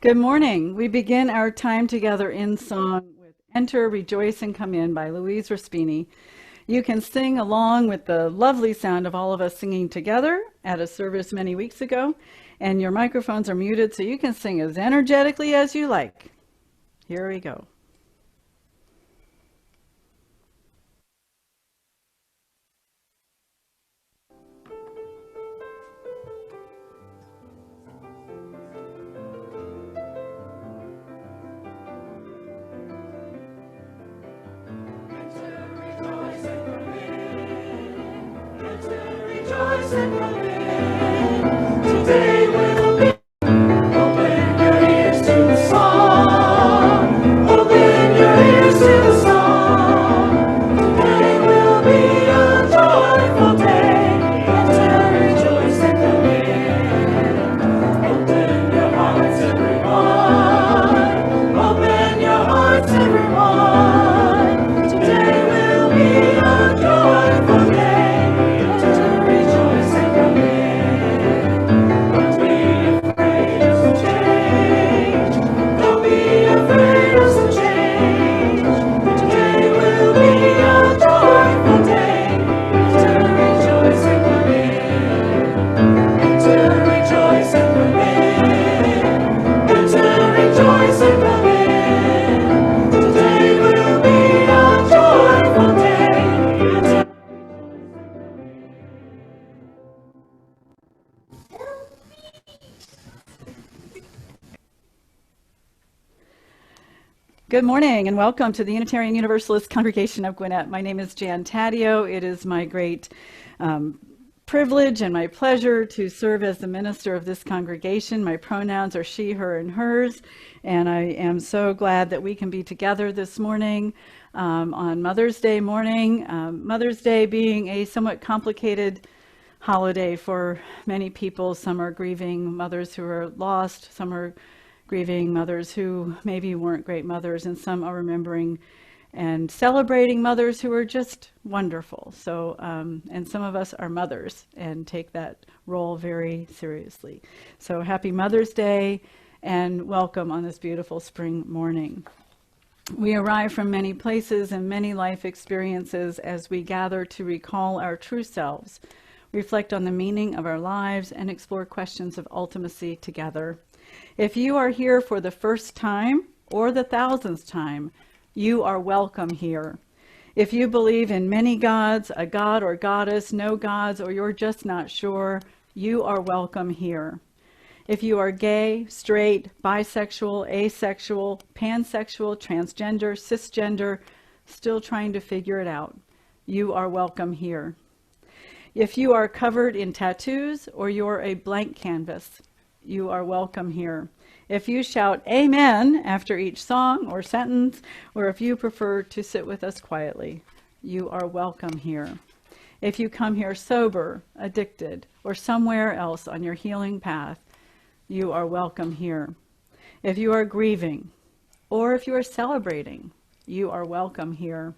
Good morning. We begin our time together in song with Enter, Rejoice, and Come In by Louise Raspini. You can sing along with the lovely sound of all of us singing together at a service many weeks ago, and your microphones are muted so you can sing as energetically as you like. Here we go. Today will be open your ears to the song. Open your ears to the song. Today will be a joyful day. Enter, rejoice, and come in. Open your hearts, everyone. Open your hearts, everyone. Today will be a joyful day. Enter, rejoice, and come in. Don't be afraid of the change. Don't be afraid of the change. Today will be a joyful day. Enter, rejoice, and come in. Enter, rejoice, and come in. Enter, rejoice, and come in. Today will be a joyful day. Enter, Good morning and welcome to the Unitarian Universalist Congregation of Gwinnett. My name is Jan Taddeo. It is my great privilege and my pleasure to serve as the minister of this congregation. My pronouns are she, her, and hers, and I am so glad that we can be together this morning on Mother's Day morning. Mother's Day being a somewhat complicated holiday for many people. Some are grieving mothers who are lost, some are grieving mothers who maybe weren't great mothers, and some are remembering and celebrating mothers who are just wonderful. So, and some of us are mothers and take that role very seriously. So happy Mother's Day and welcome on this beautiful spring morning. We arrive from many places and many life experiences as we gather to recall our true selves, reflect on the meaning of our lives, and explore questions of ultimacy together. If you are here for the first time or the thousandth time, you are welcome here. If you believe in many gods, a god or goddess, no gods, or you're just not sure, you are welcome here. If you are gay, straight, bisexual, asexual, pansexual, transgender, cisgender, still trying to figure it out, you are welcome here. If you are covered in tattoos or you're a blank canvas, you are welcome here. If you shout amen after each song or sentence, or if you prefer to sit with us quietly, you are welcome here. If you come here sober, addicted, or somewhere else on your healing path, you are welcome here. If you are grieving, or if you are celebrating, you are welcome here.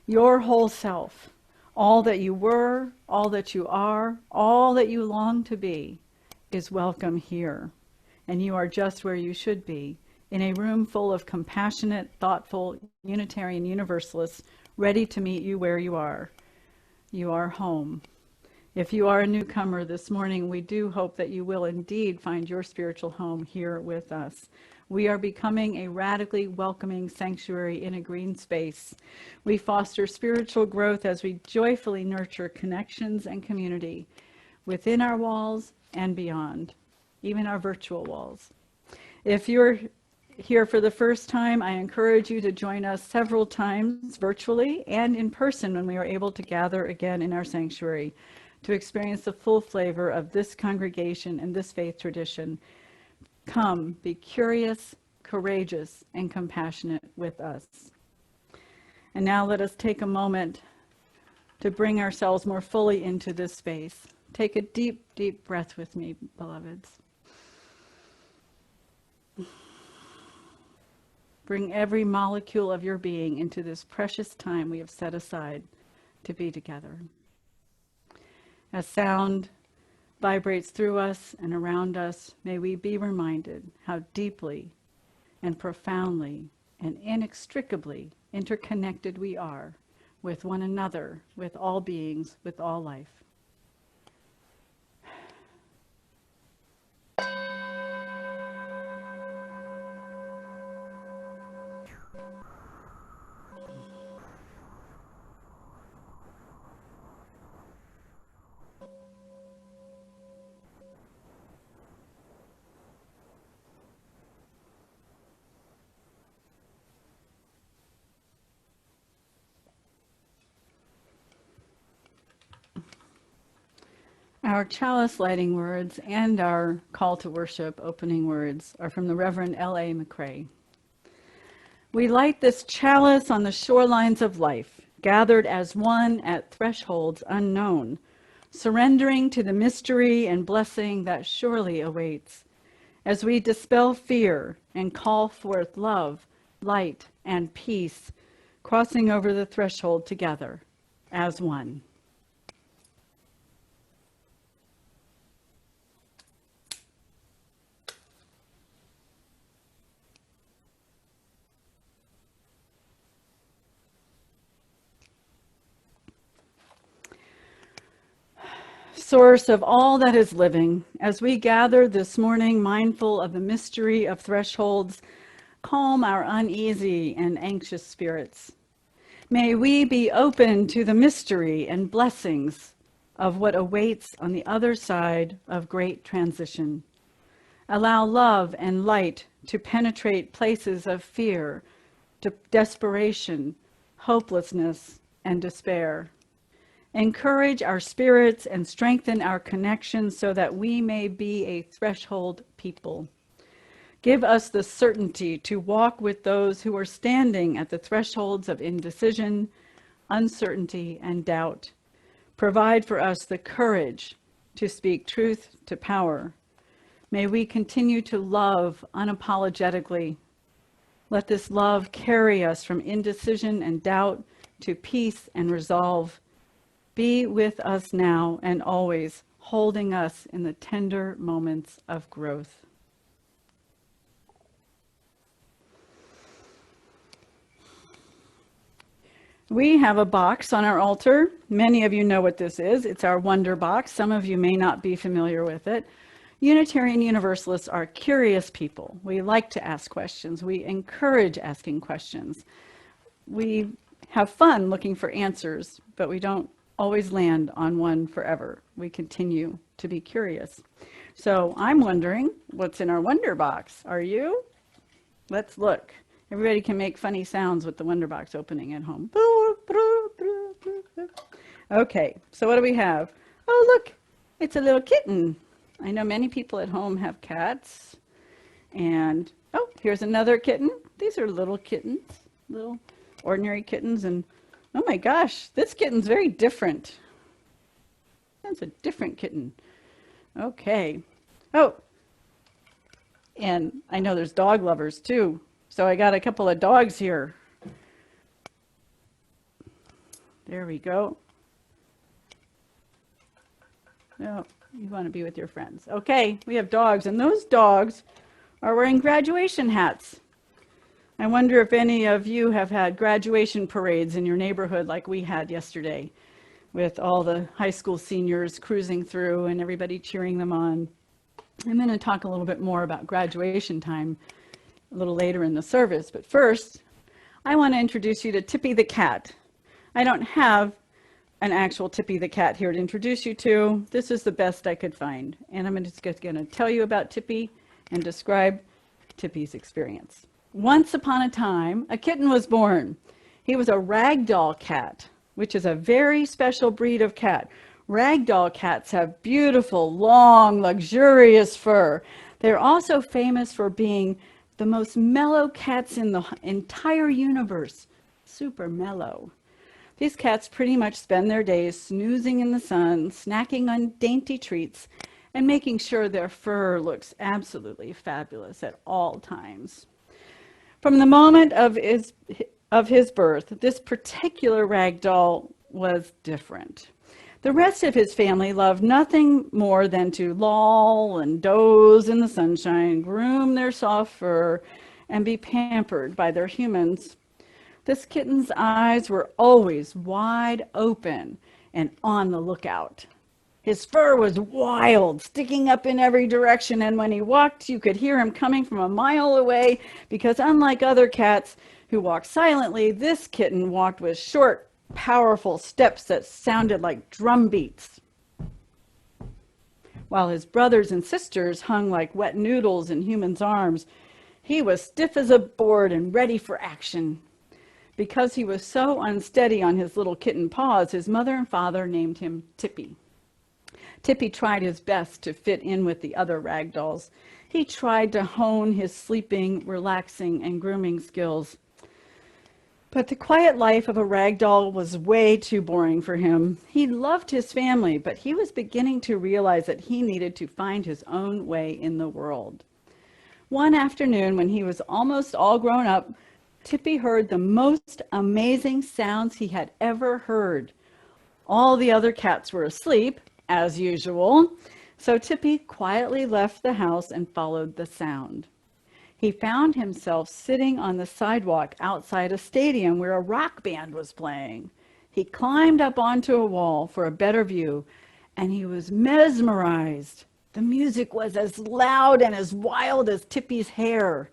Your whole self, all that you were, all that you are, all that you long to be, is welcome here. And you are just where you should be, in a room full of compassionate, thoughtful, Unitarian Universalists ready to meet you where you are. You are home. If you are a newcomer this morning, we do hope that you will indeed find your spiritual home here with us. We are becoming a radically welcoming sanctuary in a green space. We foster spiritual growth as we joyfully nurture connections and community within our walls and beyond, even our virtual walls. If you're here for the first time, I encourage you to join us several times virtually and in person when we are able to gather again in our sanctuary to experience the full flavor of this congregation and this faith tradition. Come, be curious, courageous, and compassionate with us. And now let us take a moment to bring ourselves more fully into this space. Take a deep, deep breath with me, beloveds. Bring every molecule of your being into this precious time we have set aside to be together. As sound vibrates through us and around us, may we be reminded how deeply and profoundly and inextricably interconnected we are with one another, with all beings, with all life. Our chalice lighting words and our call to worship opening words are from the Reverend L.A. McCrae. We light this chalice on the shorelines of life, gathered as one at thresholds unknown, surrendering to the mystery and blessing that surely awaits, as we dispel fear and call forth love, light, and peace, crossing over the threshold together as one. Source of all that is living, as we gather this morning mindful of the mystery of thresholds, calm our uneasy and anxious spirits. May we be open to the mystery and blessings of what awaits on the other side of great transition. Allow love and light to penetrate places of fear, desperation, hopelessness, and despair. Encourage our spirits and strengthen our connections so that we may be a threshold people. Give us the certainty to walk with those who are standing at the thresholds of indecision, uncertainty, and doubt. Provide for us the courage to speak truth to power. May we continue to love unapologetically. Let this love carry us from indecision and doubt to peace and resolve. Be with us now and always, holding us in the tender moments of growth. We have a box on our altar. Many of you know what this is. It's our Wonder Box. Some of you may not be familiar with it. Unitarian Universalists are curious people. We like to ask questions. We encourage asking questions. We have fun looking for answers, but we don't always land on one forever. We continue to be curious. So I'm wondering what's in our Wonder Box. Are you? Let's look. Everybody can make funny sounds with the Wonder Box opening at home. Okay, so what do we have? Oh, look, it's a little kitten. I know many people at home have cats. And, oh, here's another kitten. These are little kittens, little ordinary kittens. And oh my gosh, this kitten's very different. That's a different kitten. Okay. Oh, and I know there's dog lovers too. So I got a couple of dogs here. There we go. Oh, you want to be with your friends. Okay, we have dogs, and those dogs are wearing graduation hats. I wonder if any of you have had graduation parades in your neighborhood like we had yesterday, with all the high school seniors cruising through and everybody cheering them on. I'm going to talk a little bit more about graduation time a little later in the service, but first, I want to introduce you to Tippy the cat. I don't have an actual Tippy the cat here to introduce you to. This is the best I could find, and I'm just going to tell you about Tippy and describe Tippy's experience. Once upon a time, a kitten was born. He was a ragdoll cat, which is a very special breed of cat. Ragdoll cats have beautiful, long, luxurious fur. They're also famous for being the most mellow cats in the entire universe. Super mellow. These cats pretty much spend their days snoozing in the sun, snacking on dainty treats, and making sure their fur looks absolutely fabulous at all times. From the moment of his birth, this particular ragdoll was different. The rest of his family loved nothing more than to loll and doze in the sunshine, groom their soft fur, and be pampered by their humans. This kitten's eyes were always wide open and on the lookout. His fur was wild, sticking up in every direction, and when he walked, you could hear him coming from a mile away, because unlike other cats who walked silently, this kitten walked with short, powerful steps that sounded like drum beats. While his brothers and sisters hung like wet noodles in humans' arms, he was stiff as a board and ready for action. Because he was so unsteady on his little kitten paws, his mother and father named him Tippy. Tippy tried his best to fit in with the other rag dolls. He tried to hone his sleeping, relaxing, and grooming skills. But the quiet life of a rag doll was way too boring for him. He loved his family, but he was beginning to realize that he needed to find his own way in the world. One afternoon, when he was almost all grown up, Tippy heard the most amazing sounds he had ever heard. All the other cats were asleep, as usual, so Tippy quietly left the house and followed the sound. He found himself sitting on the sidewalk outside a stadium where a rock band was playing. He climbed up onto a wall for a better view, and he was mesmerized. The music was as loud and as wild as Tippy's hair.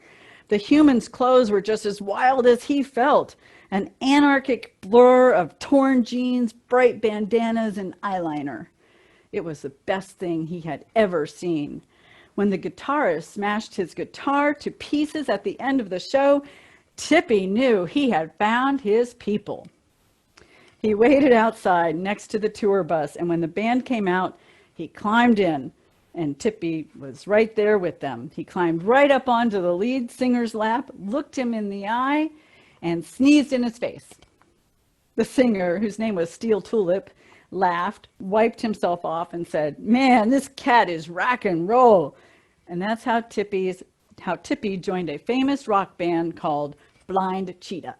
The humans' clothes were just as wild as he felt, an anarchic blur of torn jeans, bright bandanas, and eyeliner. It was the best thing he had ever seen. When the guitarist smashed his guitar to pieces at the end of the show, Tippy knew he had found his people. He waited outside next to the tour bus, and when the band came out, he climbed in, and Tippy was right there with them. He climbed right up onto the lead singer's lap, looked him in the eye, and sneezed in his face. The singer, whose name was Steel Tulip, laughed, wiped himself off, and said, "Man, this cat is rock and roll." And that's how Tippy joined a famous rock band called Blind Cheetah.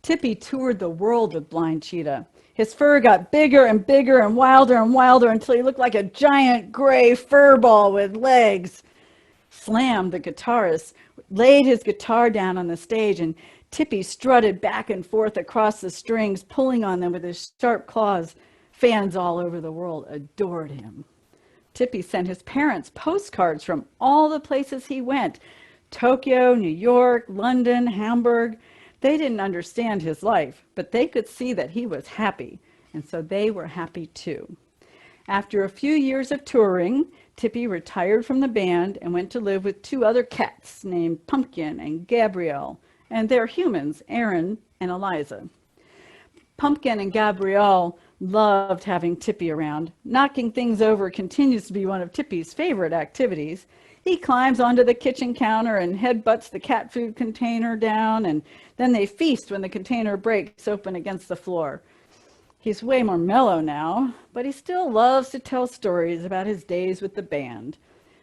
Tippy toured the world with Blind Cheetah. His fur got bigger and bigger and wilder until he looked like a giant gray fur ball with legs. Slam, the guitarist, laid his guitar down on the stage, and Tippy strutted back and forth across the strings, pulling on them with his sharp claws. Fans all over the world adored him. Tippy sent his parents postcards from all the places he went: Tokyo, New York, London, Hamburg. They didn't understand his life, but they could see that he was happy, and so they were happy too. After a few years of touring, Tippy retired from the band and went to live with two other cats named Pumpkin and Gabrielle, and their humans, Aaron and Eliza. Pumpkin and Gabrielle loved having Tippy around. Knocking things over continues to be one of Tippy's favorite activities. He climbs onto the kitchen counter and headbutts the cat food container down, and then they feast when the container breaks open against the floor. He's way more mellow now, but he still loves to tell stories about his days with the band.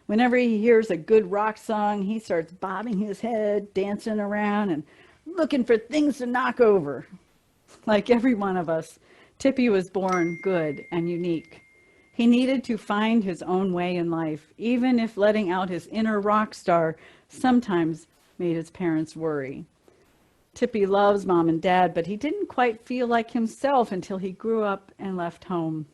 Whenever he hears a good rock song, he starts bobbing his head, dancing around, and looking for things to knock over. Like every one of us, Tippy was born good and unique. He needed to find his own way in life, even if letting out his inner rock star sometimes made his parents worry. Tippy loves Mom and Dad, but he didn't quite feel like himself until he grew up and left home.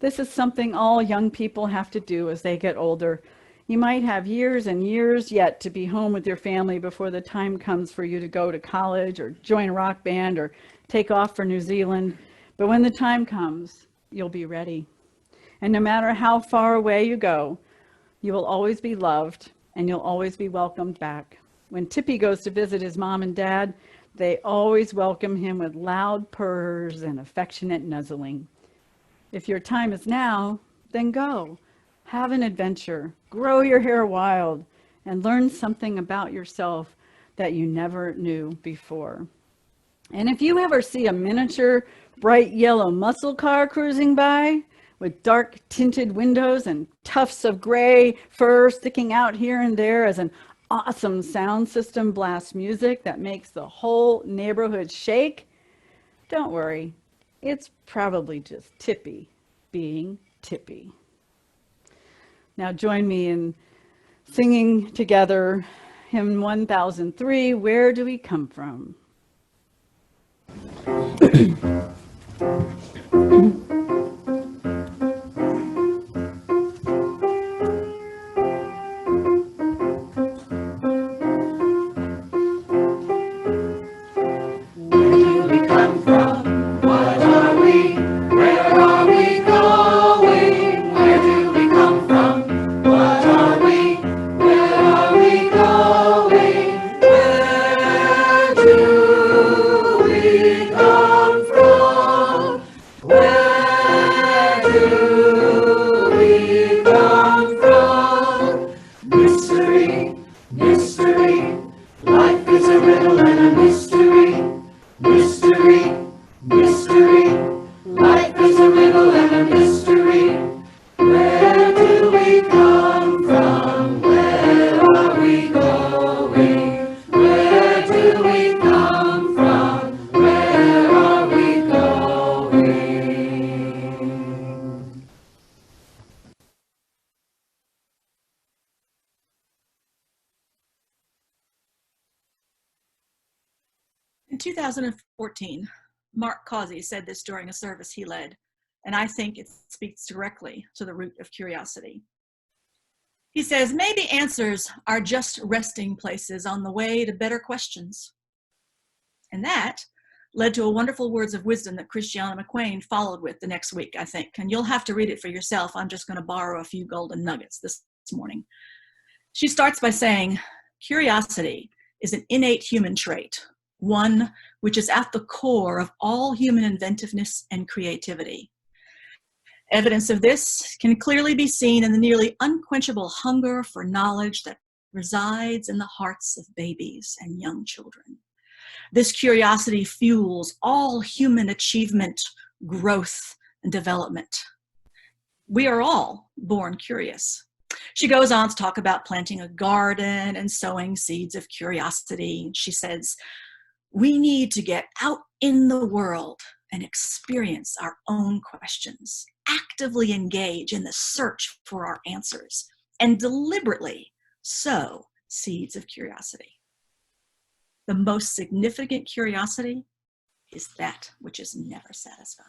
This is something all young people have to do as they get older. You might have years and years yet to be home with your family before the time comes for you to go to college or join a rock band or take off for New Zealand. But when the time comes, you'll be ready. And no matter how far away you go, you will always be loved and you'll always be welcomed back. When Tippy goes to visit his mom and dad, they always welcome him with loud purrs and affectionate nuzzling. If your time is now, then go. Have an adventure, grow your hair wild, and learn something about yourself that you never knew before. And if you ever see a miniature, bright yellow muscle car cruising by, with dark tinted windows and tufts of gray fur sticking out here and there as an awesome sound system blasts music that makes the whole neighborhood shake, don't worry. It's probably just Tippy being Tippy. Now join me in singing together hymn 1003, Where Do We Come From? In 2014, Mark Causey said this during a service he led, and I think it speaks directly to the root of curiosity. He says, maybe answers are just resting places on the way to better questions. And that led to a wonderful words of wisdom that Christiana McQueen followed with the next week, I think. And you'll have to read it for yourself. I'm just going to borrow a few golden nuggets this morning. She starts by saying, curiosity is an innate human trait, one which is at the core of all human inventiveness and creativity. Evidence of this can clearly be seen in the nearly unquenchable hunger for knowledge that resides in the hearts of babies and young children. This curiosity fuels all human achievement, growth, and development. We are all born curious. She goes on to talk about planting a garden and sowing seeds of curiosity. She says, we need to get out in the world and experience our own questions, actively engage in the search for our answers, and deliberately sow seeds of curiosity. The most significant curiosity is that which is never satisfied.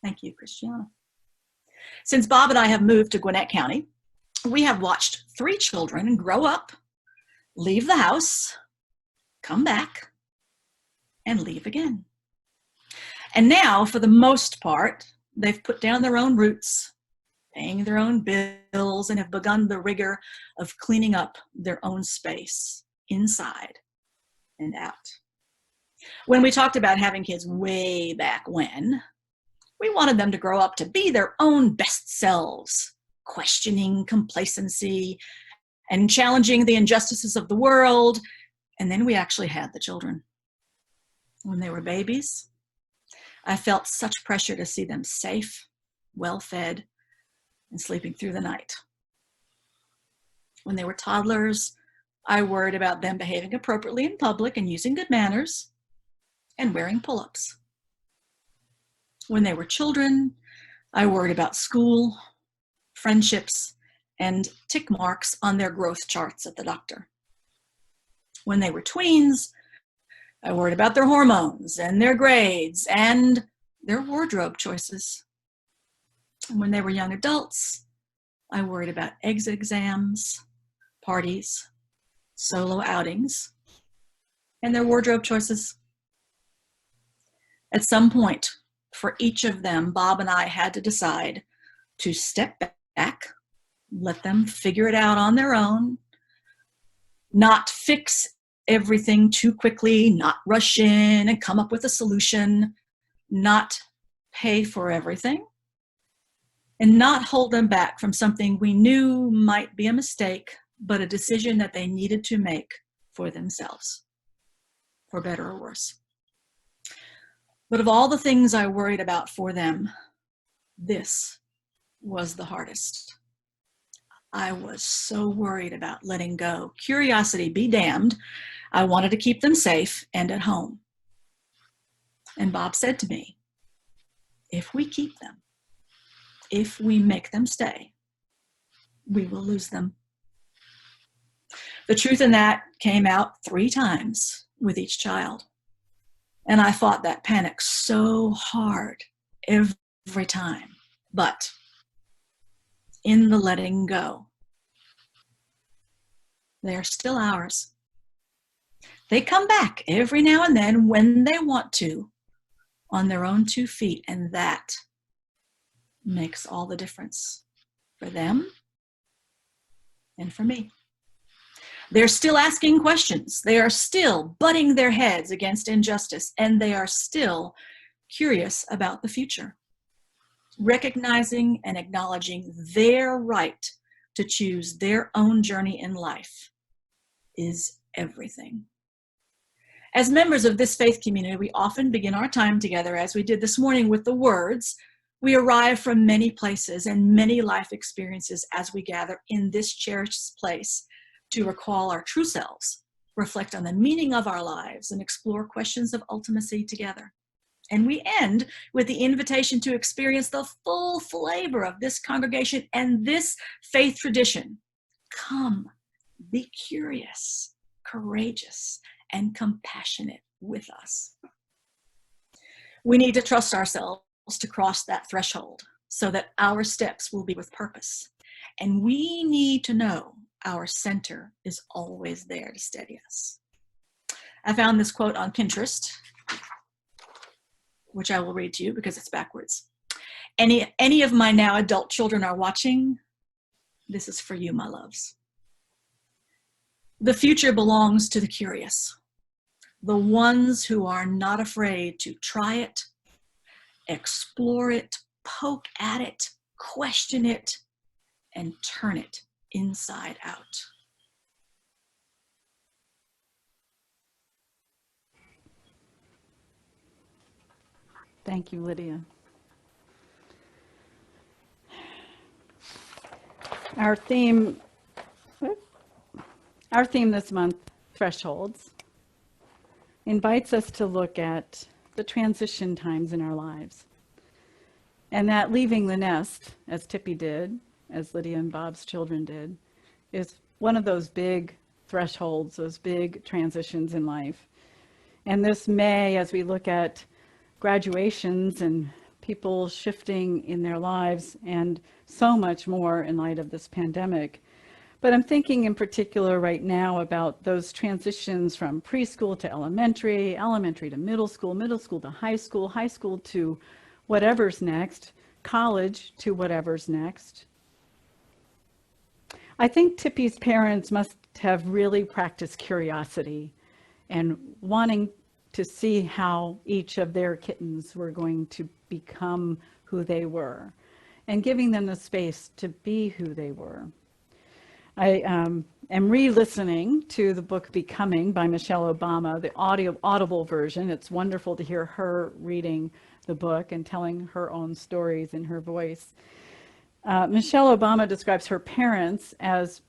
Thank you, Christiana. Since Bob and I have moved to Gwinnett County, we have watched 3 children grow up, leave the house, come back, and leave again. And now, for the most part, they've put down their own roots, paying their own bills, and have begun the rigor of cleaning up their own space, inside and out. When we talked about having kids way back when, we wanted them to grow up to be their own best selves, questioning complacency and challenging the injustices of the world. And then we actually had the children. When they were babies, I felt such pressure to see them safe, well-fed, and sleeping through the night. When they were toddlers, I worried about them behaving appropriately in public and using good manners and wearing pull-ups. When they were children, I worried about school, friendships, and tick marks on their growth charts at the doctor. When they were tweens, I worried about their hormones and their grades and their wardrobe choices. And when they were young adults, I worried about exit exams, parties, solo outings, and their wardrobe choices. At some point, for each of them, Bob and I had to decide to step back, let them figure it out on their own, not fix everything too quickly, not rush in and come up with a solution, not pay for everything, and not hold them back from something we knew might be a mistake, but a decision that they needed to make for themselves, for better or worse. But of all the things I worried about for them, this was the hardest. I was so worried about letting go. Curiosity be damned. I wanted to keep them safe and at home. And Bob said to me, if we keep them, if we make them stay, we will lose them. The truth in that came out 3 times with each child. And I fought that panic so hard every time. But in the letting go, they are still ours. They come back every now and then when they want to on their own 2 feet, and that makes all the difference for them and for me. They're still asking questions. They are still butting their heads against injustice, and they are still curious about the future. Recognizing and acknowledging their right to choose their own journey in life is everything. As members of this faith community, we often begin our time together, as we did this morning, with the words, "We arrive from many places and many life experiences as we gather in this cherished place to recall our true selves, reflect on the meaning of our lives, and explore questions of ultimacy together." And we end with the invitation to experience the full flavor of this congregation and this faith tradition. Come, be curious, courageous, and compassionate with us. We need to trust ourselves to cross that threshold so that our steps will be with purpose. And we need to know our center is always there to steady us. I found this quote on Pinterest, which I will read to you because it's backwards. Any of my now adult children are watching, this is for you, my loves. The future belongs to the curious, the ones who are not afraid to try it, explore it, poke at it, question it, and turn it inside out. Thank you, Lydia. Our theme this month, Thresholds, invites us to look at the transition times in our lives. And that leaving the nest, as Tippy did, as Lydia and Bob's children did, is one of those big thresholds, those big transitions in life. And this May, as we look at graduations and people shifting in their lives and so much more in light of this pandemic. But I'm thinking in particular right now about those transitions from preschool to elementary, elementary to middle school to high school to whatever's next, college to whatever's next. I think Tippy's parents must have really practiced curiosity and wanting to see how each of their kittens were going to become who they were and giving them the space to be who they were. I am re-listening to the book Becoming by Michelle Obama, the audible version. It's wonderful to hear her reading the book and telling her own stories in her voice. Michelle Obama describes her parents as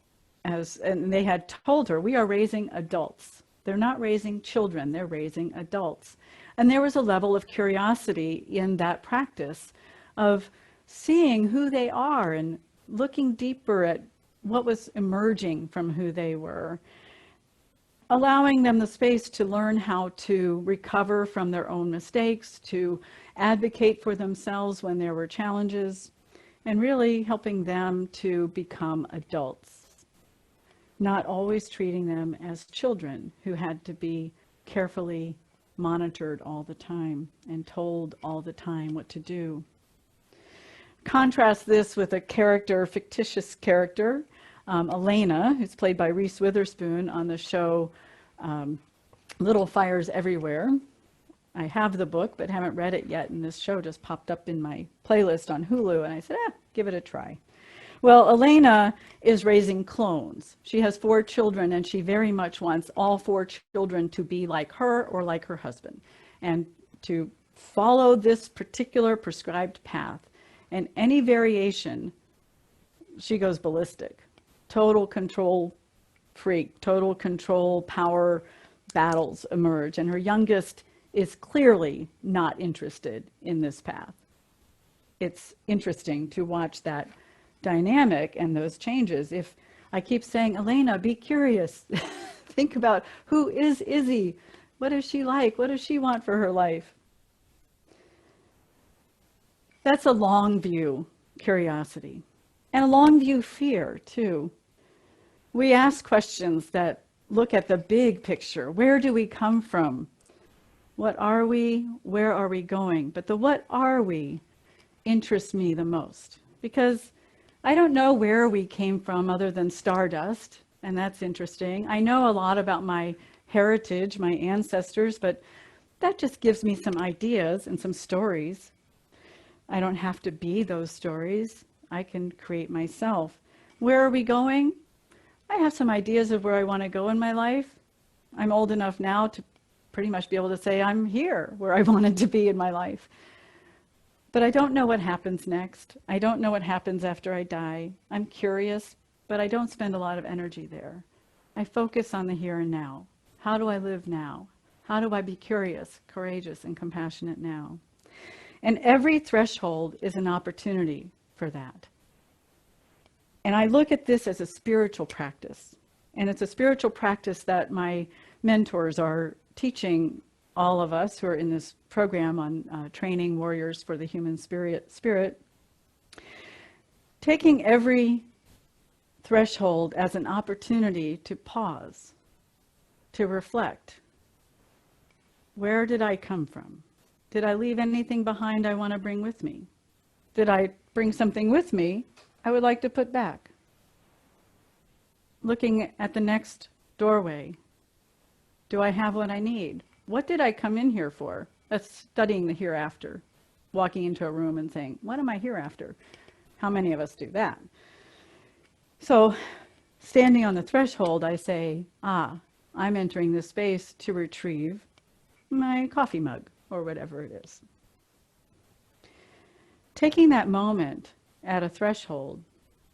and they had told her, we are raising adults. They're not raising children, they're raising adults. And there was a level of curiosity in that practice of seeing who they are and looking deeper at what was emerging from who they were, allowing them the space to learn how to recover from their own mistakes, to advocate for themselves when there were challenges, and really helping them to become adults. Not always treating them as children who had to be carefully monitored all the time and told all the time what to do. Contrast this with a fictitious character, Elena, who's played by Reese Witherspoon on the show Little Fires Everywhere. I have the book but haven't read it yet, and this show just popped up in my playlist on Hulu, and I said, give it a try. Well, Elena is raising clones. She has 4 children, and she very much wants all 4 children to be like her or like her husband, and to follow this particular prescribed path. And any variation, she goes ballistic. Total control freak, total control power battles emerge. And her youngest is clearly not interested in this path. it's interesting to watch that dynamic and those changes. If I keep saying, Elena, be curious, think about who is Izzy? What is she like? What does she want for her life? That's a long view curiosity, and a long view fear too. We ask questions that look at the big picture. Where do we come from? What are we? Where are we going? But the what are we interests me the most, because I don't know where we came from other than stardust, and that's interesting. I know a lot about my heritage, my ancestors, but that just gives me some ideas and some stories. I don't have to be those stories. I can create myself. Where are we going? I have some ideas of where I want to go in my life. I'm old enough now to pretty much be able to say I'm here where I wanted to be in my life. But I don't know what happens next. I don't know what happens after I die. I'm curious, but I don't spend a lot of energy there. I focus on the here and now. How do I live now? How do I be curious, courageous, and compassionate now? And every threshold is an opportunity for that. And I look at this as a spiritual practice. And it's a spiritual practice that my mentors are teaching all of us who are in this program on training warriors for the human spirit. Taking every threshold as an opportunity to pause, to reflect. Where did I come from? Did I leave anything behind I want to bring with me? Did I bring something with me I would like to put back? Looking at the next doorway. Do I have what I need? What did I come in here for? That's studying the hereafter. Walking into a room and saying, what am I here after? How many of us do that? So standing on the threshold, I say, I'm entering this space to retrieve my coffee mug or whatever it is. Taking that moment at a threshold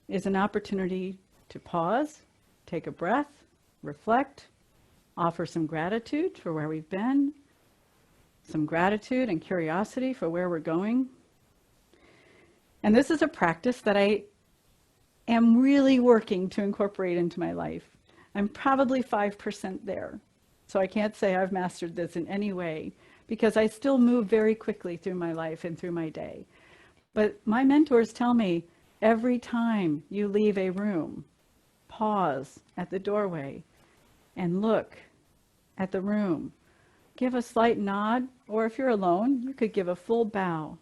is an opportunity to pause, take a breath, reflect, offer some gratitude for where we've been, some gratitude and curiosity for where we're going. And this is a practice that I am really working to incorporate into my life. I'm probably 5% there. So I can't say I've mastered this in any way, because I still move very quickly through my life and through my day. But my mentors tell me, every time you leave a room, pause at the doorway and look at the room. Give a slight nod, or if you're alone, you could give a full bow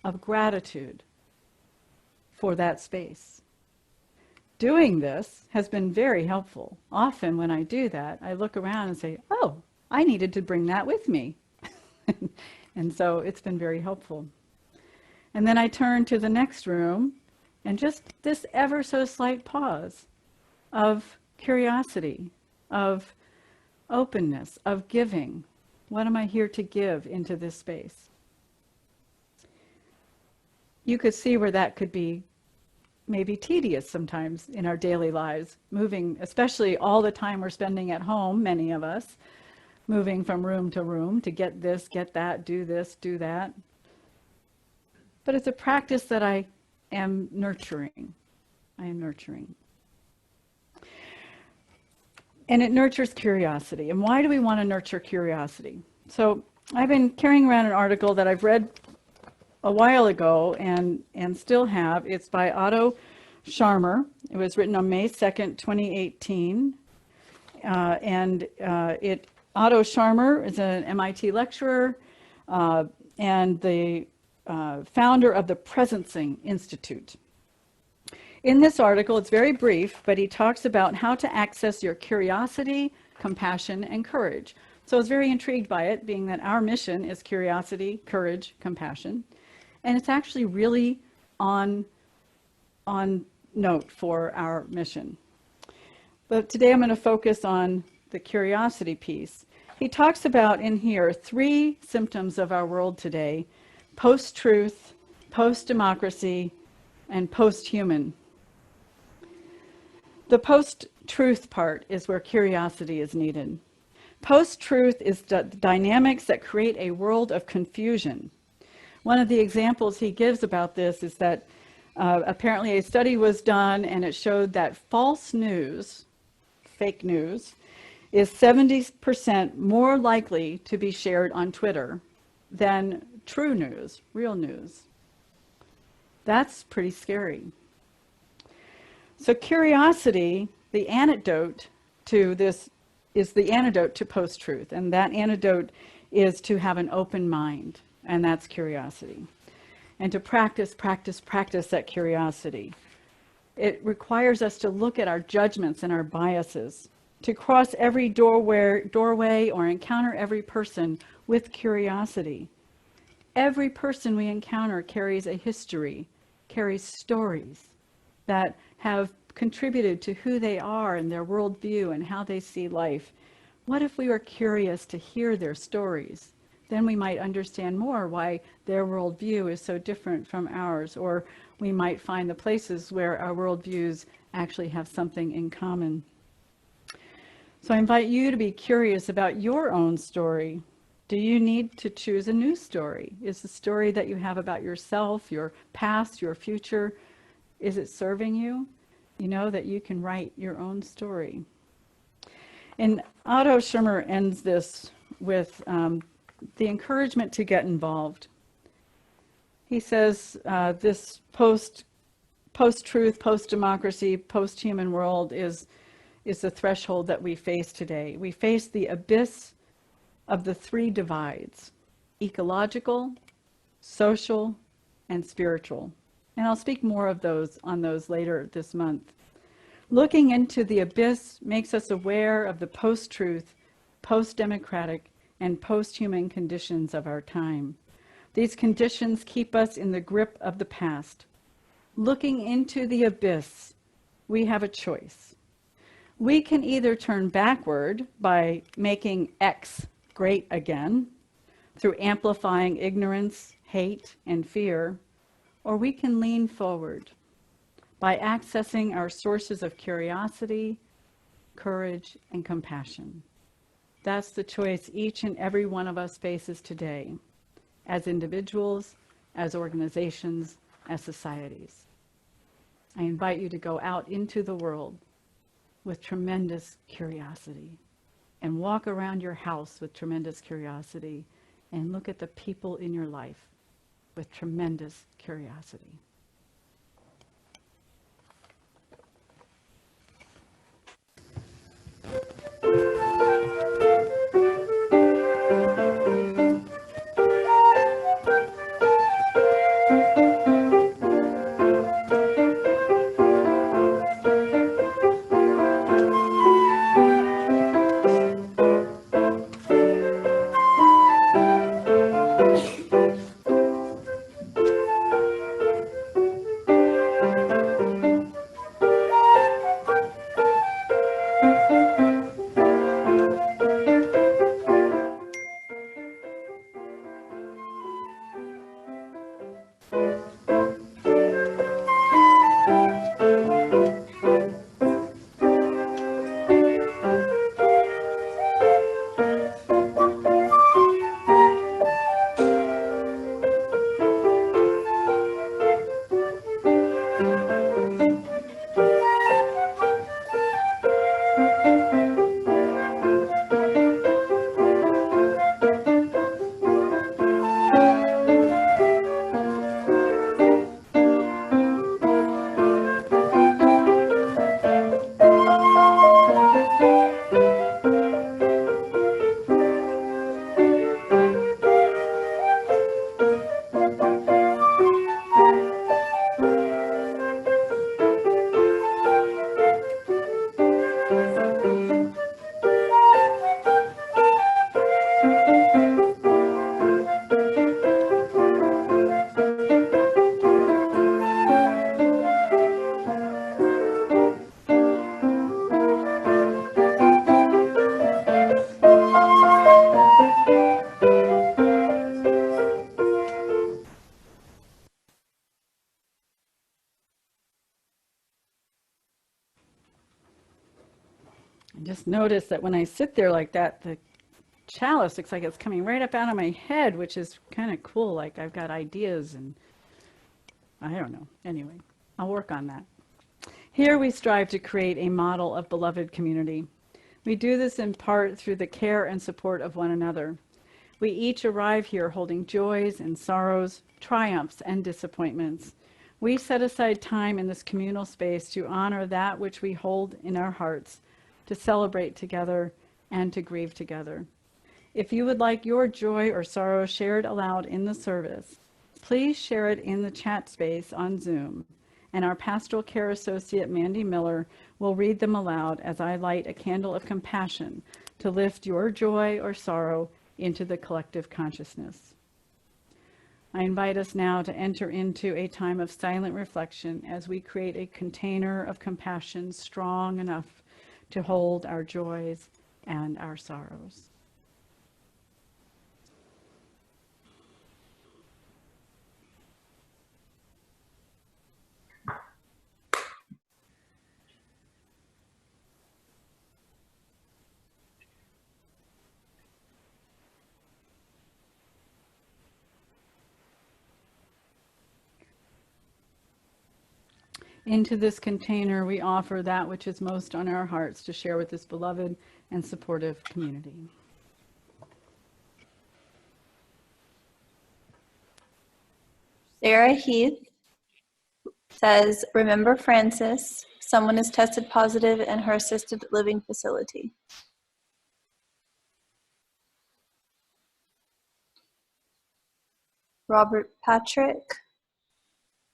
of gratitude for that space. Doing this has been very helpful. Often when I do that, I look around and say, oh, I needed to bring that with me. And so it's been very helpful. And then I turn to the next room, and just this ever so slight pause of curiosity, of openness, of giving. What am I here to give into this space? You could see where that could be maybe tedious sometimes in our daily lives, moving, especially all the time we're spending at home, many of us, moving from room to get this, get that, do this, do that. But it's a practice that I am nurturing. I am nurturing. And it nurtures curiosity. And why do we want to nurture curiosity? So I've been carrying around an article that I've read a while ago and still have. It's by Otto Scharmer. It was written on May 2nd, 2018. Otto Scharmer is an MIT lecturer and the founder of the Presencing Institute. In this article, it's very brief, but he talks about how to access your curiosity, compassion, and courage. So I was very intrigued by it, being that our mission is curiosity, courage, compassion. And it's actually really on note for our mission. But today I'm going to focus on the curiosity piece. He talks about in here 3 symptoms of our world today: post-truth, post-democracy, and post-human. The post-truth part is where curiosity is needed. Post-truth is the dynamics that create a world of confusion, One of the examples he gives about this is that apparently a study was done and it showed that false news, fake news, is 70% more likely to be shared on Twitter than true news, real news. That's pretty scary. So curiosity, the antidote to this, is the antidote to post-truth. And that antidote is to have an open mind, and that's curiosity. And to practice that curiosity. It requires us to look at our judgments and our biases, to cross every doorway or encounter every person with curiosity. Every person we encounter carries a history, carries stories that have contributed to who they are and their worldview and how they see life. What if we were curious to hear their stories? Then we might understand more why their worldview is so different from ours, or we might find the places where our worldviews actually have something in common. So I invite you to be curious about your own story. Do you need to choose a new story? Is the story that you have about yourself, your past, your future, is it serving you? You know that you can write your own story. And Otto Schirmer ends this with the encouragement to get involved. He says this post-truth, post-democracy, post-human world is the threshold that we face today. We face the abyss of the three divides: ecological, social, and spiritual. And I'll speak more of on those later this month. Looking into the abyss makes us aware of the post-truth, post-democratic, and post-human conditions of our time. These conditions keep us in the grip of the past. Looking into the abyss, we have a choice. We can either turn backward by making X great again, through amplifying ignorance, hate, and fear, or we can lean forward by accessing our sources of curiosity, courage, and compassion. That's the choice each and every one of us faces today, as individuals, as organizations, as societies. I invite you to go out into the world with tremendous curiosity and walk around your house with tremendous curiosity and look at the people in your life with tremendous curiosity. Just notice that when I sit there like that, the chalice looks like it's coming right up out of my head, which is kind of cool. Like I've got ideas and I don't know. Anyway, I'll work on that. Here we strive to create a model of beloved community. We do this in part through the care and support of one another. We each arrive here holding joys and sorrows, triumphs and disappointments. We set aside time in this communal space to honor that which we hold in our hearts, to celebrate together, and to grieve together. If you would like your joy or sorrow shared aloud in the service, please share it in the chat space on Zoom, and our pastoral care associate, Mandy Miller, will read them aloud as I light a candle of compassion to lift your joy or sorrow into the collective consciousness. I invite us now to enter into a time of silent reflection as we create a container of compassion strong enough to hold our joys and our sorrows. Into this container, we offer that which is most on our hearts to share with this beloved and supportive community. Sarah Heath says, remember Frances, someone is tested positive in her assisted living facility. Robert Patrick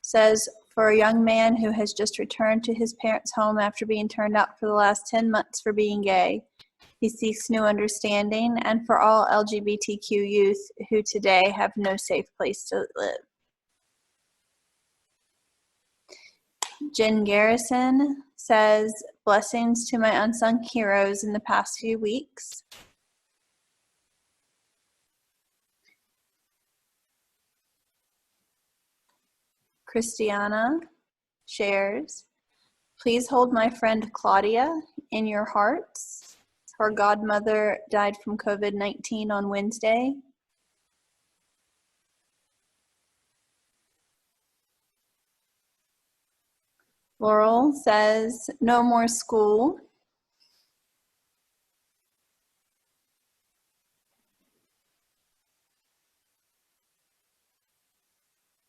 says, for a young man who has just returned to his parents' home after being turned out for the last 10 months for being gay, he seeks new understanding, and for all LGBTQ youth who today have no safe place to live. Jen Garrison says, blessings to my unsung heroes in the past few weeks. Christiana shares, please hold my friend Claudia in your hearts. Her godmother died from COVID-19 on Wednesday. Laurel says, no more school.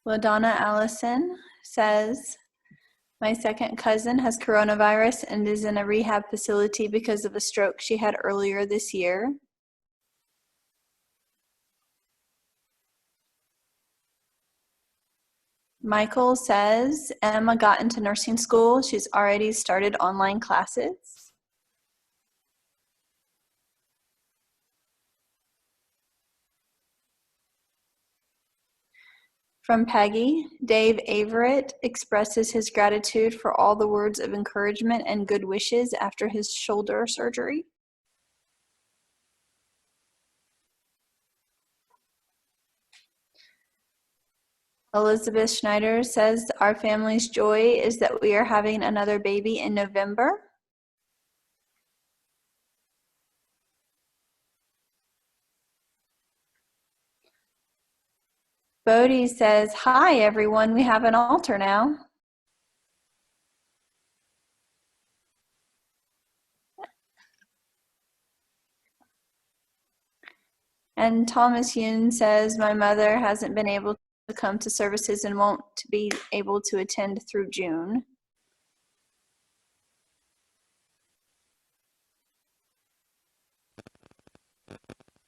LaDonna Allison says, my second cousin has coronavirus and is in a rehab facility because of a stroke she had earlier this year. Michael says, Emma got into nursing school. She's already started online classes. From Peggy, Dave Averett expresses his gratitude for all the words of encouragement and good wishes after his shoulder surgery. Elizabeth Schneider says, our family's joy is that we are having another baby in November. Bodie says, hi everyone, we have an altar now. And Thomas Yoon says, my mother hasn't been able to come to services and won't be able to attend through June.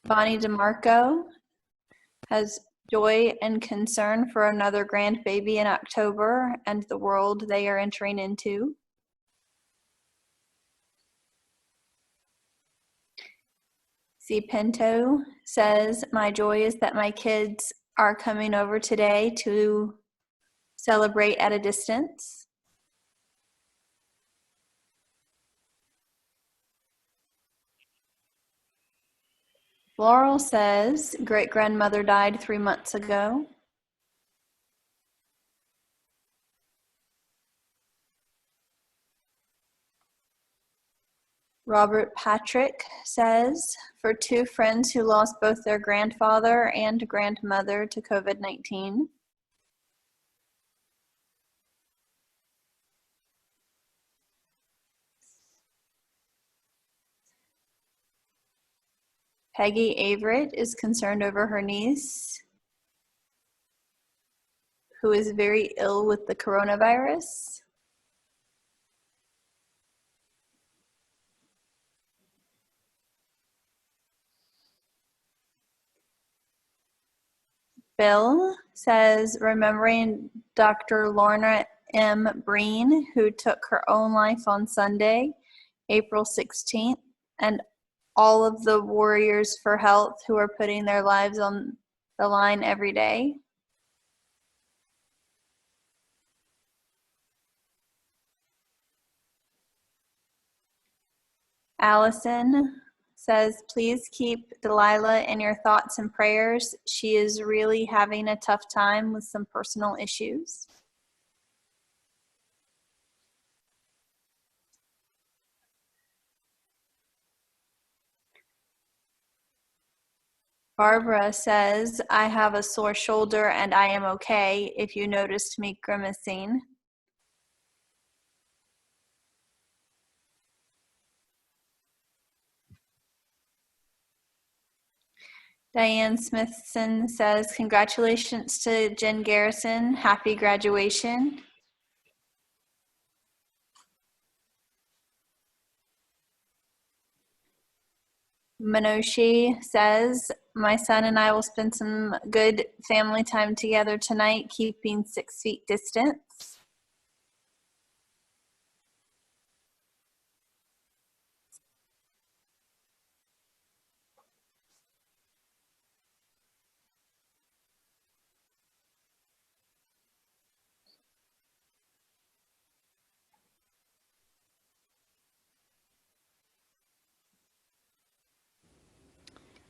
Bonnie DeMarco has joy and concern for another grandbaby in October and the world they are entering into. C. Pinto says, my joy is that my kids are coming over today to celebrate at a distance. Laurel says, great-grandmother died 3 months ago. Robert Patrick says, for two friends who lost both their grandfather and grandmother to COVID-19. Peggy Averett is concerned over her niece, who is very ill with the coronavirus. Bill says, remembering Dr. Lorna M. Breen, who took her own life on Sunday, April 16th, and all of the warriors for health who are putting their lives on the line every day. Allison says, please keep Delilah in your thoughts and prayers. She is really having a tough time with some personal issues. Barbara says, I have a sore shoulder and I am okay if you noticed me grimacing. Diane Smithson says, congratulations to Jen Garrison. Happy graduation. Minoshi says, my son and I will spend some good family time together tonight, keeping 6 feet distance.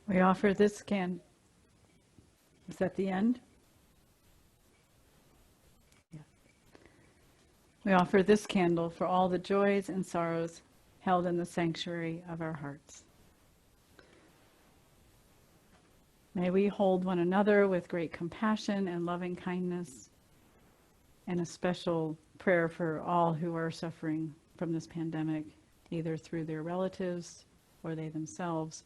We offer this is that the end? Yeah. We offer this candle for all the joys and sorrows held in the sanctuary of our hearts. May we hold one another with great compassion and loving kindness, and a special prayer for all who are suffering from this pandemic, either through their relatives or they themselves,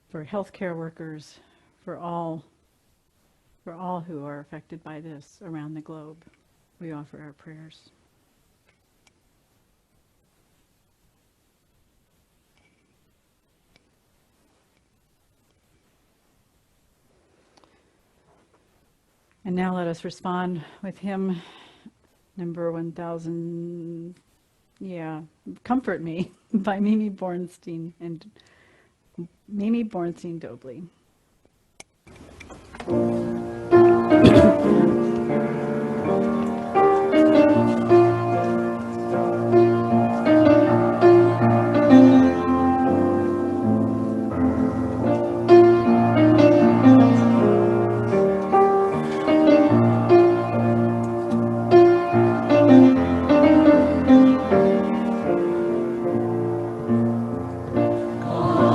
for healthcare workers, for all who are affected by this around the globe. We offer our prayers. And now let us respond with hymn number 1000, Comfort Me by Mimi Bornstein Dobley.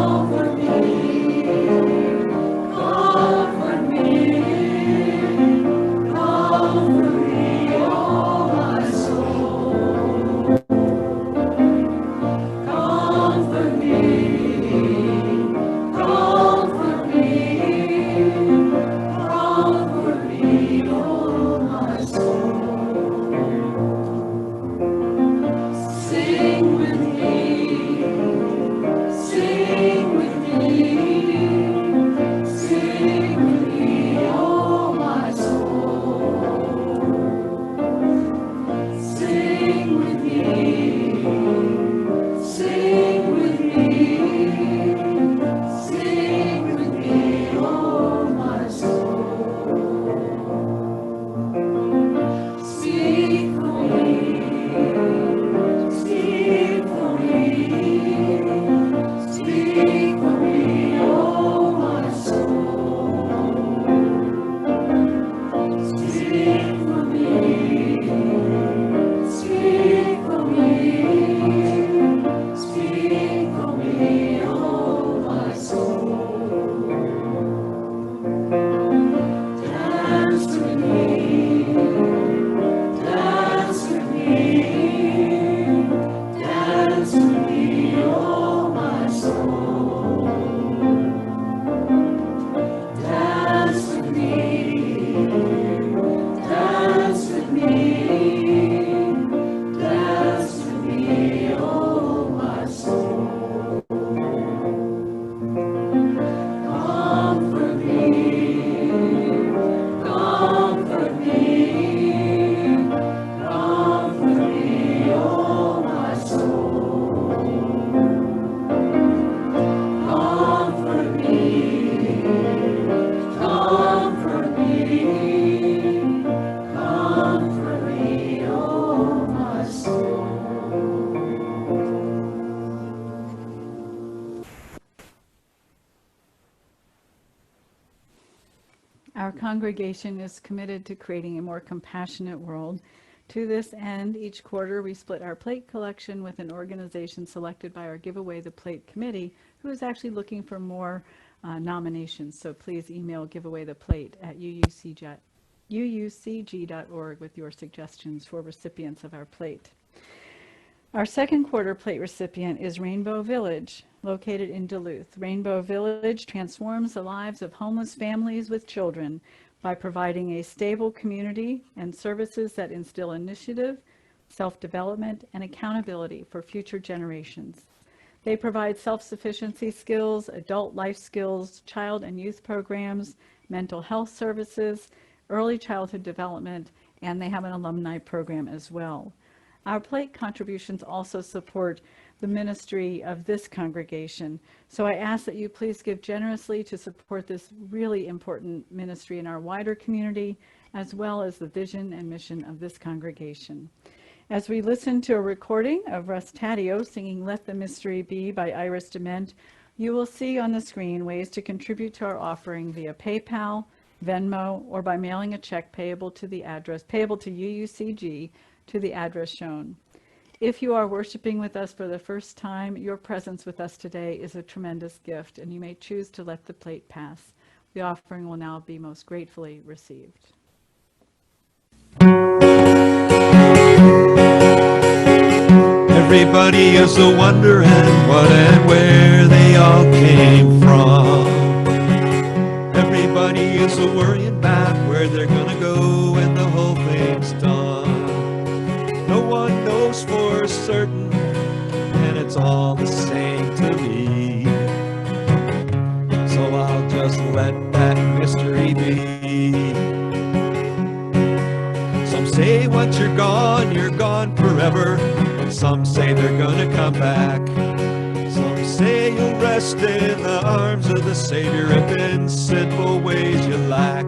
Comfort me. congregation is committed to creating a more compassionate world. To this end, each quarter we split our plate collection with an organization selected by our Give Away the Plate committee, who is actually looking for more nominations. So please email giveawaytheplate at uucg.org with your suggestions for recipients of our plate. Our second quarter plate recipient is Rainbow Village, located in Duluth. Rainbow Village transforms the lives of homeless families with children by providing a stable community and services that instill initiative, self-development, and accountability for future generations. They provide self-sufficiency skills, adult life skills, child and youth programs, mental health services, early childhood development, and they have an alumni program as well. Our plate contributions also support the ministry of this congregation. So I ask that you please give generously to support this really important ministry in our wider community, as well as the vision and mission of this congregation. As we listen to a recording of Russ Taddeo singing Let the Mystery Be by Iris Dement, you will see on the screen ways to contribute to our offering via PayPal, Venmo, or by mailing a check payable to UUCG to the address shown. If you are worshiping with us for the first time, your presence with us today is a tremendous gift, and you may choose to let the plate pass. The offering will now be most gratefully received. Everybody is a wondering what and where they all came from. Everybody is a worrying about where they're gonna go when the whole thing's done. No one knows for certain, and it's all the same to me. So I'll just let that mystery be. Some say once you're gone forever. And some say they're gonna come back. Some say you'll rest in the arms of the Savior if in sinful ways you lack.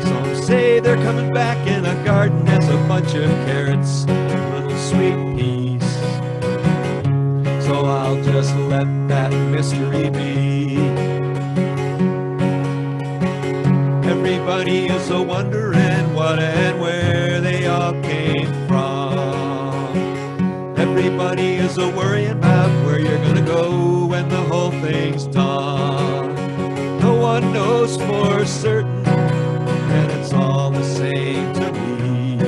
Some say they're coming back in a garden as a bunch of carrots, a little sweet peas. So I'll just let that mystery be. Everybody is a wondering what and where they all came from. Everybody is a worrying about where you're gonna go when the whole thing's done. No one knows for certain, and it's all the same to me.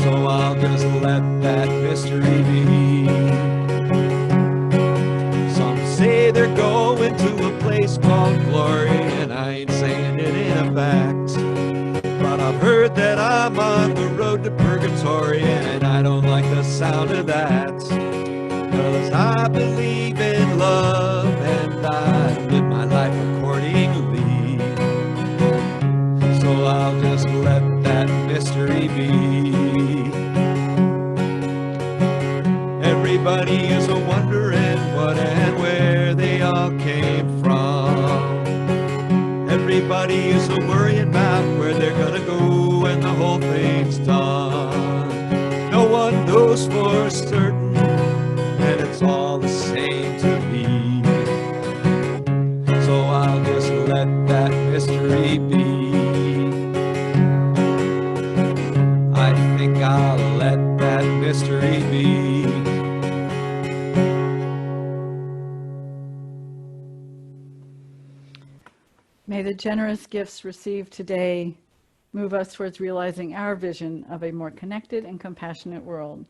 So I'll just let that mystery be. Some say they're going to a place called glory, and I ain't saying it in a fact. But I've heard that I'm on the road to purgatory, and I don't like the sound of that. 'Cause I believe in love, and I live my life accordingly. So I'll just let that mystery be. Everybody is a wondering what and where they all came from. Everybody is a worrying about where they're gonna go when the whole thing's done. No one knows for certain, and it's all the same to me. So I'll just let that mystery be. I think I'll let that mystery be. May the generous gifts received today move us towards realizing our vision of a more connected and compassionate world.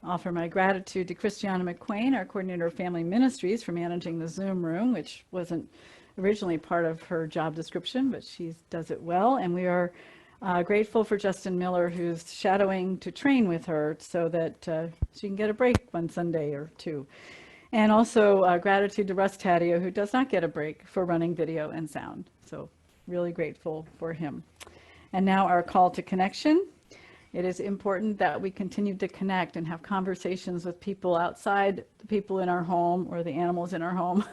I offer my gratitude to Christiana McQuain, our coordinator of family ministries, for managing the Zoom room, which wasn't originally part of her job description, but she does it well. And we are grateful for Justin Miller, who's shadowing to train with her so that she can get a break one Sunday or two. And also gratitude to Russ Taddeo, who does not get a break for running video and sound. So really grateful for him. And now our call to connection. It is important that we continue to connect and have conversations with people outside the people in our home or the animals in our home,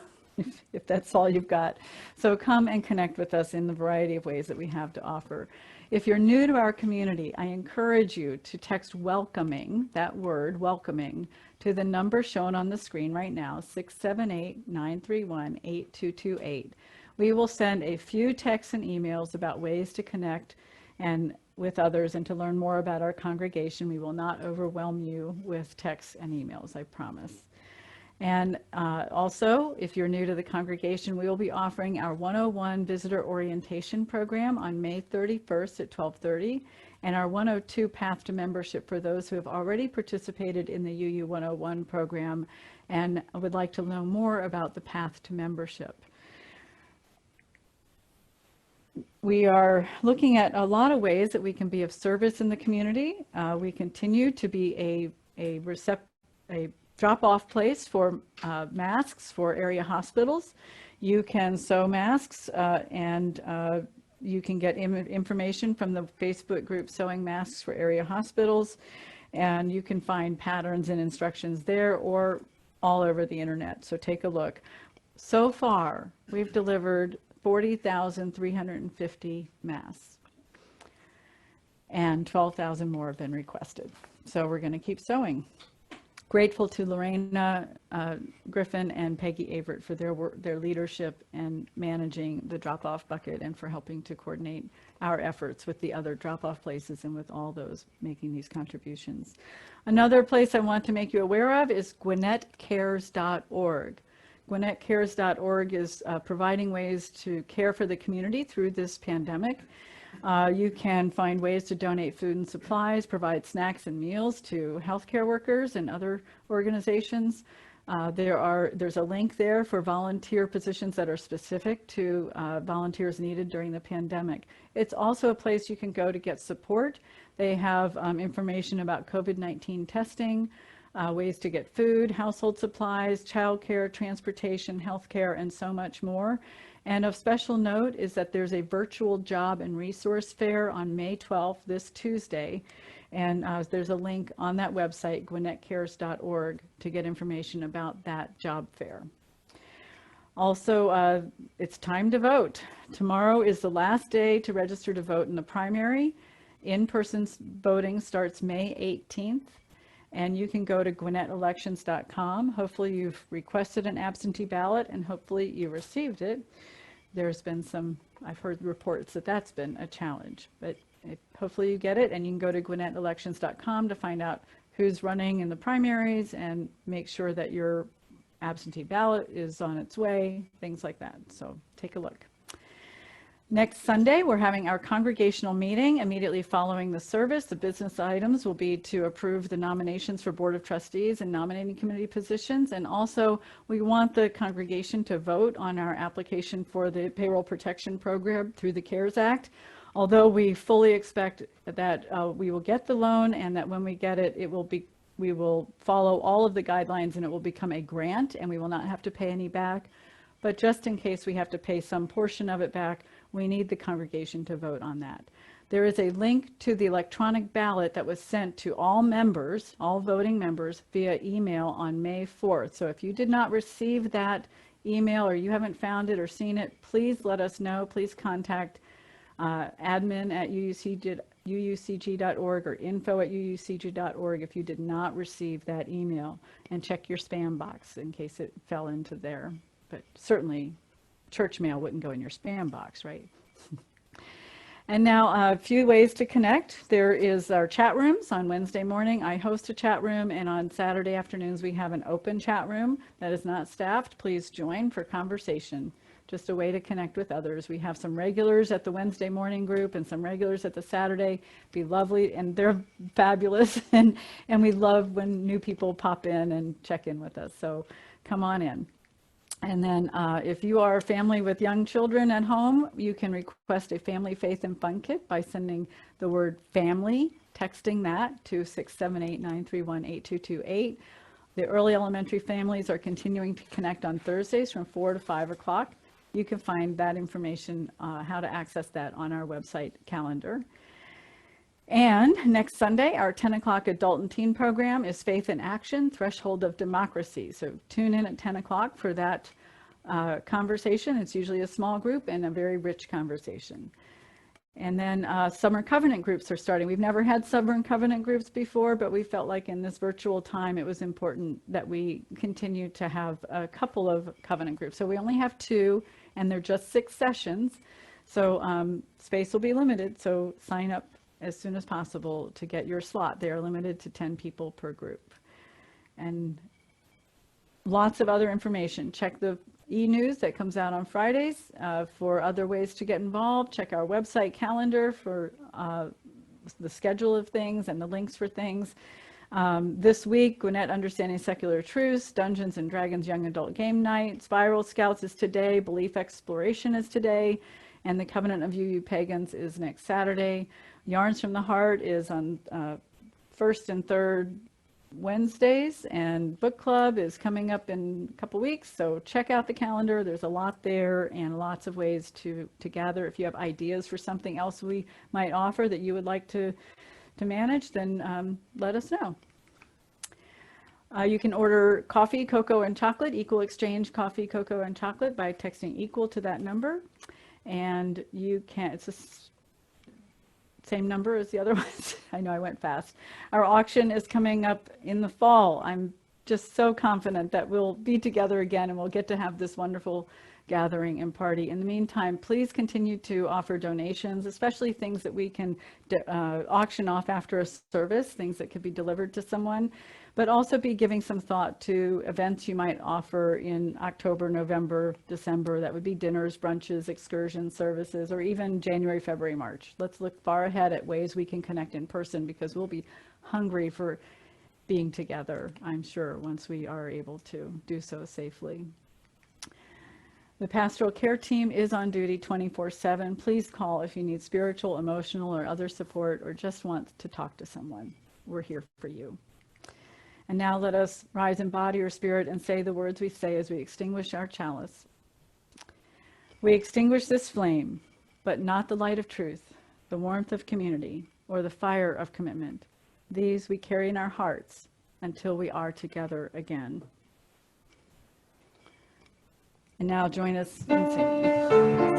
if that's all you've got. So come and connect with us in the variety of ways that we have to offer. If you're new to our community, I encourage you to text welcoming, that word welcoming, to the number shown on the screen right now, 678-931-8228. We will send a few texts and emails about ways to connect and with others and to learn more about our congregation. We will not overwhelm you with texts and emails, I promise. And also, if you're new to the congregation, we will be offering our 101 Visitor Orientation Program on May 31st at 12:30, and our 102 Path to Membership for those who have already participated in the UU 101 program and would like to know more about the Path to Membership. We are looking at a lot of ways that we can be of service in the community. We continue to be a drop-off place for masks for area hospitals. You can sew masks and you can get information from the Facebook group Sewing Masks for Area Hospitals, and you can find patterns and instructions there or all over the internet, so take a look. So far, we've delivered 40,350 masks, and 12,000 more have been requested. So we're going to keep sewing. Grateful to Lorena Griffin and Peggy Avert for their leadership and managing the drop-off bucket and for helping to coordinate our efforts with the other drop-off places and with all those making these contributions. Another place I want to make you aware of is GwinnettCares.org. GwinnettCares.org is providing ways to care for the community through this pandemic. You can find ways to donate food and supplies, provide snacks and meals to healthcare workers and other organizations. There's a link there for volunteer positions that are specific to volunteers needed during the pandemic. It's also a place you can go to get support. They have information about COVID-19 testing, ways to get food, household supplies, childcare, transportation, healthcare, and so much more. And of special note is that there's a virtual job and resource fair on May 12th, this Tuesday. And there's a link on that website, GwinnettCares.org, to get information about that job fair. Also, it's time to vote. Tomorrow is the last day to register to vote in the primary. In-person voting starts May 18th. And you can go to GwinnettElections.com. Hopefully you've requested an absentee ballot and hopefully you received it. There's been I've heard reports that that's been a challenge, but hopefully you get it, and you can go to GwinnettElections.com to find out who's running in the primaries and make sure that your absentee ballot is on its way, things like that. So take a look. Next Sunday, we're having our congregational meeting immediately following the service. The business items will be to approve the nominations for Board of Trustees and nominating committee positions. And also, we want the congregation to vote on our application for the payroll protection program through the CARES Act. Although we fully expect that we will get the loan and that when we get it, we will follow all of the guidelines and it will become a grant and we will not have to pay any back. But just in case we have to pay some portion of it back, we need the congregation to vote on that. There is a link to the electronic ballot that was sent to all members, all voting members, via email on May 4th. So if you did not receive that email or you haven't found it or seen it, please let us know. Please contact admin at UUCG.org or info@UUCG.org if you did not receive that email, and check your spam box in case it fell into there. But certainly church mail wouldn't go in your spam box, right? And now a few ways to connect. There is our chat rooms. On Wednesday morning, I host a chat room, and on Saturday afternoons, we have an open chat room that is not staffed. Please join for conversation. Just a way to connect with others. We have some regulars at the Wednesday morning group and some regulars at the Saturday. Be lovely, and they're fabulous, and we love when new people pop in and check in with us. So come on in. And then if you are a family with young children at home, you can request a family faith and fun kit by sending the word family, texting that to 678-931-8228. The early elementary families are continuing to connect on Thursdays from 4 to 5 o'clock. You can find that information, how to access that on our website calendar. And next Sunday, our 10 o'clock adult and teen program is Faith in Action, Threshold of Democracy. So tune in at 10 o'clock for that conversation. It's usually a small group and a very rich conversation. And then summer covenant groups are starting. We've never had summer covenant groups before, but we felt like in this virtual time, it was important that we continue to have a couple of covenant groups. So we only have 2, and they're just 6 sessions. So space will be limited, so sign up as soon as possible to get your slot. They are limited to 10 people per group. And lots of other information. Check the e-news that comes out on Fridays for other ways to get involved. Check our website calendar for the schedule of things and the links for things. This week, Gwinnett Understanding Secular Truths, Dungeons and Dragons Young Adult Game Night, Spiral Scouts is today, Belief Exploration is today, and the Covenant of UU Pagans is next Saturday. Yarns from the Heart is on first and third Wednesdays, and book club is coming up in a couple weeks, so check out the calendar. There's a lot there and lots of ways to gather. If you have ideas for something else we might offer that you would like to manage, then let us know. You can order coffee, cocoa, and chocolate, equal exchange coffee, cocoa, and chocolate by texting equal to that number. And you can, it's the same number as the other ones. I know I went fast. Our auction is coming up in the fall. I'm just so confident that we'll be together again and we'll get to have this wonderful gathering and party. In the meantime, please continue to offer donations, especially things that we can auction off after a service, things that could be delivered to someone, but also be giving some thought to events you might offer in October, November, December. That would be dinners, brunches, excursion services, or even January, February, March. Let's look far ahead at ways we can connect in person, because we'll be hungry for being together, I'm sure, once we are able to do so safely. The pastoral care team is on duty 24/7. Please call if you need spiritual, emotional, or other support, or just want to talk to someone. We're here for you. And now let us rise in body or spirit and say the words we say as we extinguish our chalice. We extinguish this flame, but not the light of truth, the warmth of community, or the fire of commitment. These we carry in our hearts until we are together again. And now join us in singing.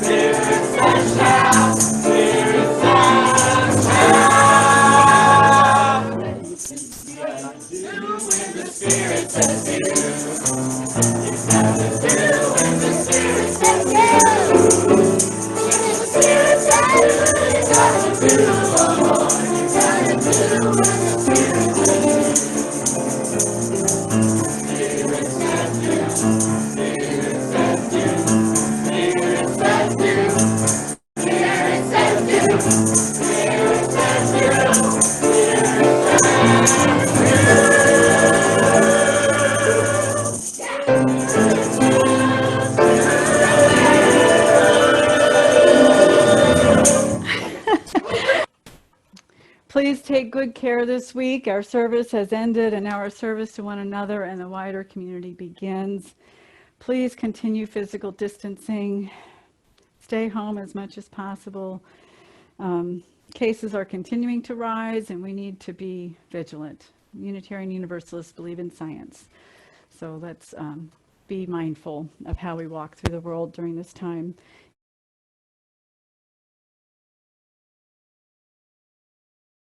Spirit, Please take good care this week. Our service has ended and now our service to one another and the wider community begins. Please continue physical distancing. Stay home as much as possible. Cases are continuing to rise and we need to be vigilant. Unitarian Universalists believe in science. So let's be mindful of how we walk through the world during this time.